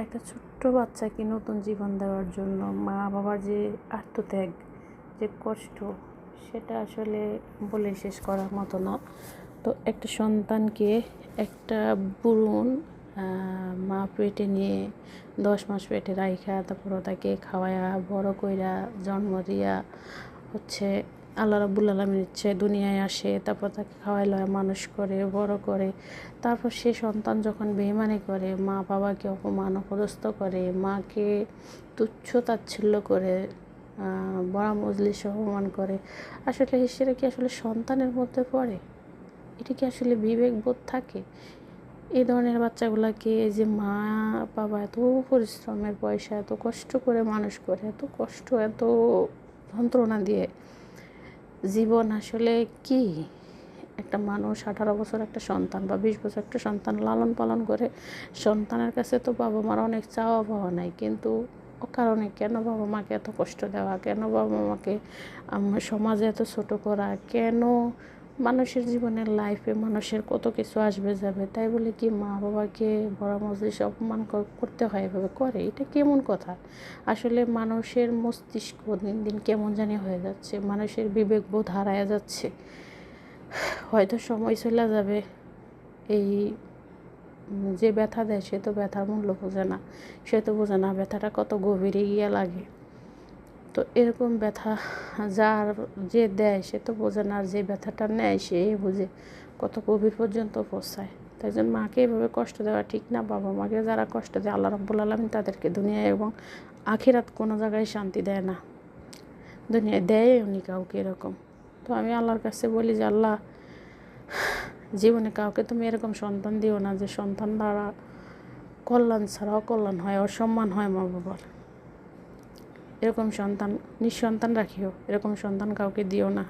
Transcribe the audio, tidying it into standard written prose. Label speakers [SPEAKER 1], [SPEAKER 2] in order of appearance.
[SPEAKER 1] একটা ছোট্ট বাচ্চাকে নতুন জীবন দেওয়ার জন্য মা বাবার যে আত্মত্যাগ, যে কষ্ট, সেটা আসলে বলে শেষ করার মতো না। তো একটা সন্তানকে একটা ভ্রূণ মা পেটে নিয়ে 10 মাস পেটে রাইখা তারপর তাকে খাওয়ায়া বড় কইরা জন্ম দিয়া হচ্ছে আল্লাহ রাব্বুল আলামিন ইচ্ছে দুনিয়ায় আসে, তারপর তাকে খাওয়াই লয় মানুষ করে বড় করে। তারপর সে সন্তান যখন বেইমানি করে, মা বাবাকে অপমান অপদস্থ করে, মাকে তুচ্ছ তাচ্ছিল্য করে, বড়া মজলিস অপমান করে, আসলে সেটা কি আসলে সন্তানের মধ্যে পড়ে? এটা কি আসলে বিবেকবোধ থাকে? এই ধরনের বাচ্চাগুলোকে যে মা বাবা এত পরিশ্রমের পয়সা এত কষ্ট করে মানুষ করে, এত কষ্ট এত যন্ত্রণা দিয়ে জীবন আসলে কি একটা মানুষ 18 বছর একটা সন্তান বা 20 বছর একটা সন্তান লালন পালন করে, সন্তানের কাছে তো বাবা মার অনেক চাওয়া পাওয়া নাই, কিন্তু ও কারণে কেন বাবা মাকে এত কষ্ট দেওয়া, কেন বাবা মাকে সমাজে এত ছোট করা, কেন মানুষের জীবনের লাইফে মানুষের কত কিছু আসবে যাবে, তাই বলে কি মা বাবাকে বড় মজলিস অপমান করতে হয়? এভাবে করে? এটা কেমন কথা? আসলে মানুষের মস্তিষ্ক দিন দিন কেমন জানি হয়ে যাচ্ছে, মানুষের বিবেকবোধ হারায় যাচ্ছে। হয়তো সময় চলে যাবে, এই যে ব্যথা দেয় সে তো ব্যথার মূল্য বোঝে না, সে তো বোঝে না ব্যথাটা কত গভীরে গিয়ে লাগে। তো এরকম ব্যথা যার যে দেয় সে তো বোঝে না, আর যে ব্যথাটা নেয় সে বুঝে কত গভীর পর্যন্ত পৌঁছায়। তাই জন্য মাকে এভাবে কষ্ট দেওয়া ঠিক না। বাবা মাকে যারা কষ্ট দেয় আল্লাহ রাব্বুল আলামিন তাদেরকে দুনিয়ায় এবং আখিরাত কোনো জায়গায় শান্তি দেয় না, দুনিয়ায় দেয় উনি কাউকে এরকম। তো আমি আল্লাহর কাছে বলি যে আল্লাহ, জীবনে কাউকে তুমি এরকম সন্তান দিও না যে সন্তান দ্বারা কল্যাণ ছাড়া অকল্যাণ হয়, অসম্মান হয় মা বাবার। এরকম সন্তান নিঃসন্তান রাখিও, এরকম সন্তান কাউকে দিও না।